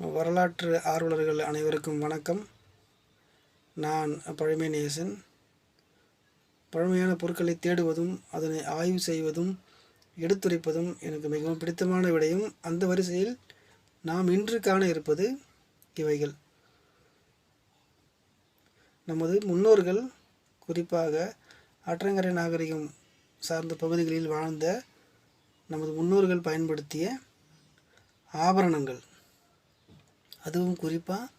வரலாற்று ஆர்வலர்கள் அனைவருக்கும் வணக்கம். நான் பழமை நேசன். பழமையான பொருட்களை தேடுவதும் அதனை ஆய்வு செய்வதும் எடுத்துரைப்பதும் எனக்கு மிகவும் பிடித்தமான விடயம். அந்த வரிசையில் நாம் இன்று காண இருப்பது இவைகள். நமது முன்னோர்கள், குறிப்பாக ஆற்றங்கரை நாகரிகம் சார்ந்த பகுதிகளில் வாழ்ந்த நமது முன்னோர்கள் பயன்படுத்திய ஆபரணங்கள், அதுவும் குறிப்பாக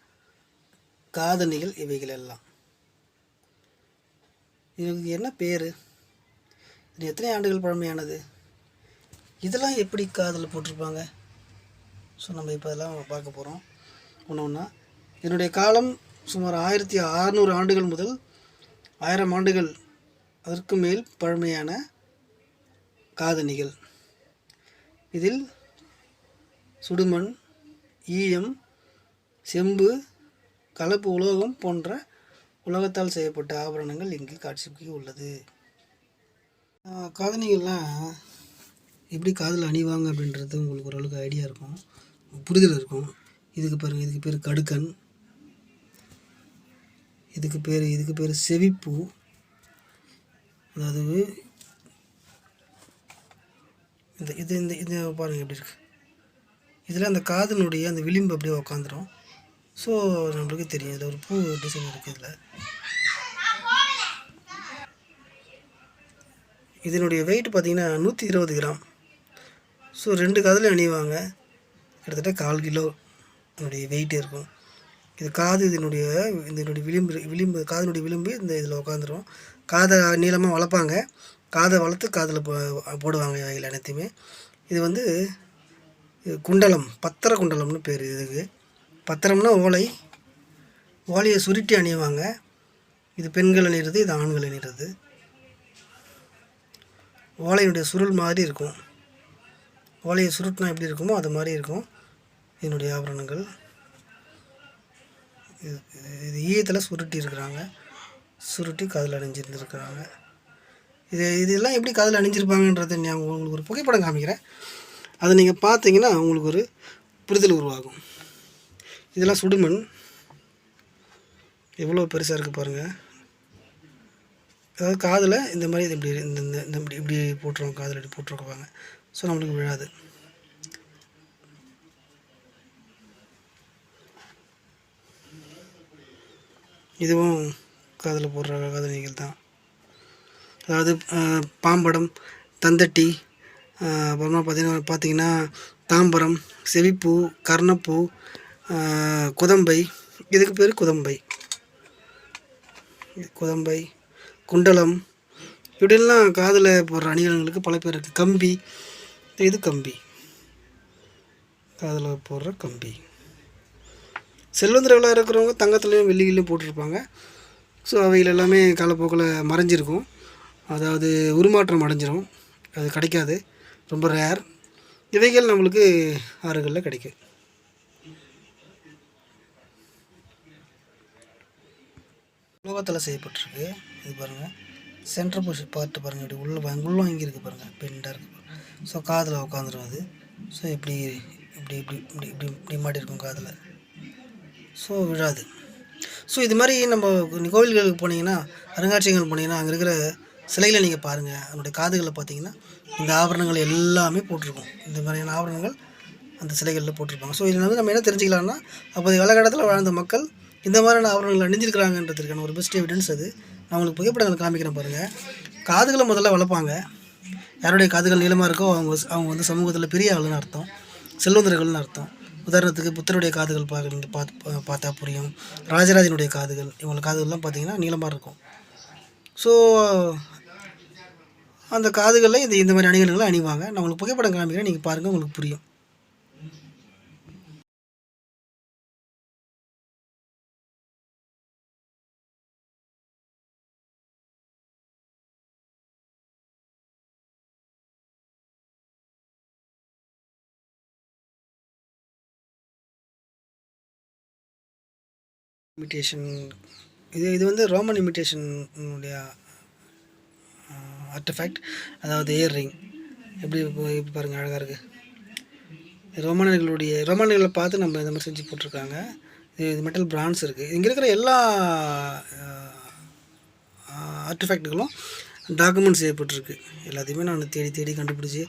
காதணிகள். இவைகள் எல்லாம் இதுக்கு என்ன பேர்? இது எத்தனை ஆண்டுகள் பழமையானது? இதெல்லாம் எப்படி காதில் போட்டிருப்பாங்க? ஸோ நம்ம இப்போ அதெல்லாம் பார்க்க போகிறோம் ஒன்று ஒன்றா. இதனுடைய காலம் சுமார் 1600 ஆண்டுகள் முதல் 1000 ஆண்டுகள் அதற்கு மேல் பழமையான காதணிகள். இதில் சுடுமண், ஈயம், செம்பு, கலப்பு உலோகம் போன்ற உலோகத்தால் செய்யப்பட்ட ஆபரணங்கள் இங்கு காட்சிக்கு உள்ளது. காதணிகள்லாம் எப்படி காதில் அணிவாங்க அப்படின்றது உங்களுக்கு ஓரளவுக்கு ஐடியா இருக்கும், புரிதல் இருக்கும். இதுக்கு பாருங்கள், இதுக்கு பேர் கடுக்கன், இதுக்கு பேர் செவிப்பூ. அதாவது இந்த பாருங்கள் எப்படி இருக்குது. இதில் அந்த காதனுடைய அந்த விளிம்பு அப்படியே உக்காந்துரும். ஸோ நம்மளுக்கு தெரியும் இதில் ஒரு பூ டிசைன் இருக்குது. இதில் இதனுடைய வெயிட் பார்த்திங்கன்னா 120 கிராம். ஸோ 2 காதில் அணிவாங்க. கிட்டத்தட்ட 1/4 கிலோ இதனுடைய வெயிட் இருக்கும். இது காது, இதனுடைய விளிம்பு காதினுடைய விளிம்பு இந்த இதில் உட்காந்துரும். காதை நீளமாக வளர்ப்பாங்க. காதை வளர்த்து காதில் போடுவாங்க இவைகள் அனைத்தையுமே. இது வந்து குண்டலம், பத்திர குண்டலம்னு பேர் இதுக்கு. பத்திரம்னா ஓலையை சுருட்டி அணிவாங்க. இது பெண்கள் அணிகிறது, இது ஆண்கள் அணிகிறது. ஓலையினுடைய சுருள் மாதிரி இருக்கும். ஓலையை சுருட்டினா எப்படி இருக்குமோ அது மாதிரி இருக்கும் இதனுடைய ஆபரணங்கள். இது ஈயத்தில் சுருட்டி இருக்கிறாங்க, சுருட்டி காதில் அணிஞ்சிருந்துருக்குறாங்க. இதெல்லாம் எப்படி காதில் அணிஞ்சிருப்பாங்கன்றதை நான் உங்களுக்கு ஒரு புகைப்படம் காமிக்கிறேன். அதை நீங்கள் பார்த்தீங்கன்னா உங்களுக்கு ஒரு புரிதல் உருவாகும். இதெல்லாம் சுடுமண். எவ்வளோ பெருசாக இருக்குது பாருங்கள். அதாவது காதில் இந்த மாதிரி இப்படி போட்டுருவாங்க, காதில் இப்படி போட்டுருக்குவாங்க. ஸோ நம்மளுக்கு விழாது. இதுவும் காதில் போடுற காதணிகள் தான். அதாவது பாம்படம், தந்தட்டி, அப்புறமா பார்த்திங்கன்னா தாம்பரம், செவிப்பூ, கர்ணப்பூ, குதம்பை. இதுக்கு பேர் குதம்பை, குண்டலம். இப்படிலாம் காதில் போடுற அணிகலன்களுக்கு பல பேர் இருக்குது. கம்பி, இது கம்பி, காதில் போடுற கம்பி. செல்வந்தர்களாக இருக்கிறவங்க தங்கத்துலேயும் வெள்ளியிலையும் போட்டிருப்பாங்க. ஸோ அவைகள் எல்லாமே காலப்போக்கில் மறைஞ்சிருக்கும், அதாவது உருமாற்றம் அடைஞ்சிரும், அது கிடைக்காது, ரொம்ப ரேர். இவைகள் நம்மளுக்கு ஆறுகளில் கிடைக்கும். உலோகத்தில் செய்யப்பட்டிருக்கு. இது பாருங்கள், சென்டர் புஷ் பார்ட்டு பாருங்கள், இப்படி உள்ள வாங்கி இருக்குது பாருங்கள், பெண்டாக இருக்குது. ஸோ காதில் உட்காந்துரும் அது. ஸோ இப்படி இப்படி இப்படி இப்படி இப்படி இப்படி மாட்டி இருக்கும் காதில். ஸோ விழாது. ஸோ இது மாதிரி நம்ம கோவில்களுக்கு போனீங்கன்னா, அருங்காட்சியகங்கள் போனீங்கன்னா, அங்கே இருக்கிற சிலைகளை நீங்கள் பாருங்கள். அதனுடைய காதுகளில் பார்த்தீங்கன்னா இந்த ஆபரணங்கள் எல்லாமே போட்டிருக்கும். இந்த மாதிரியான ஆபரணங்கள் அந்த சிலைகளில் போட்டிருப்பாங்க. ஸோ இதில் வந்து நம்ம என்ன தெரிஞ்சுக்கலாம்னா, அப்போது காலகட்டத்தில் வாழ்ந்த மக்கள் இந்த மாதிரியான ஆபரணங்கள் அணிஞ்சிருக்கிறாங்கன்றதுக்கான ஒரு பெஸ்ட் எவிடன்ஸ் அது. நான் உங்களுக்கு புகைப்படங்கள் காமிக்கிறேன் பாருங்கள். காதுகளை முதல்ல வளர்ப்பாங்க. யாருடைய காதுகள் நீளமாக இருக்கோ அவங்க வந்து சமூகத்தில் பெரிய ஆளுன்னு அர்த்தம், செல்வந்தர்கள்னு அர்த்தம். உதாரணத்துக்கு புத்தருடைய காதுகள் பார்த்தா புரியும். ராஜராஜனுடைய காதுகள், இவங்க காதுகள்லாம் பார்த்திங்கன்னா நீளமாக இருக்கும். ஸோ அந்த காதுகளில் இந்த மாதிரி அணிகலன்களை அணிவாங்க. நான் உங்களுக்கு புகைப்படம் காமிக்கிறேன், நீங்கள் பாருங்கள், உங்களுக்கு புரியும். இமிட்டேஷன் இது வந்து ரோமன் இமிட்டேஷனுடைய ஆர்டிஃபேக்ட். அதாவது இயர் ரிங் எப்படி பாருங்கள், அழகாக இருக்குது. ரோமானியர்களை பார்த்து நம்ம இந்த மாதிரி செஞ்சு போட்டிருக்காங்க. இது மெட்டல் பிரான்ஸ் இருக்குது. இங்கே இருக்கிற எல்லா ஆர்டிஃபேக்ட்டுகளும் டாக்குமெண்ட் செய்யப்பட்டிருக்கு. எல்லாத்தையுமே நான் தேடி தேடி கண்டுபிடிச்சி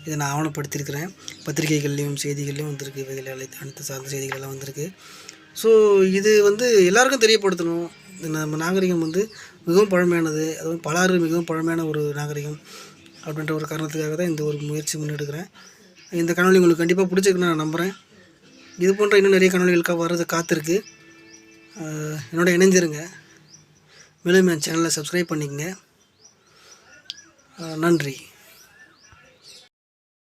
இதை நான் ஆவணப்படுத்தியிருக்கிறேன். பத்திரிகைகள்லேயும் செய்திகள்லேயும் வந்திருக்கு. இவைகள் அனைத்து சார்ந்த செய்திகள் எல்லாம் வந்திருக்கு. ஸோ இது எல்லாருக்கும் தெரியப்படுத்தணும். நம்ம நாகரிகம் மிகவும் பழமையானது, அதுவும் பலாறு மிகவும் பழமையான ஒரு நாகரிகம் அப்படின்ற ஒரு காரணத்துக்காக தான் இந்த ஒரு முயற்சி முன்னெடுக்கிறேன். இந்த காணொலி உங்களுக்கு கண்டிப்பாக பிடிச்சிருக்குன்னு நான் நம்புகிறேன். இது போன்ற இன்னும் நிறைய காணொலிகளுக்காக வர்றது காத்திருக்கு. என்னோட இணைஞ்சிருங்க. மேலும் என் சேனலை சப்ஸ்கிரைப் பண்ணிக்கங்க. நன்றி.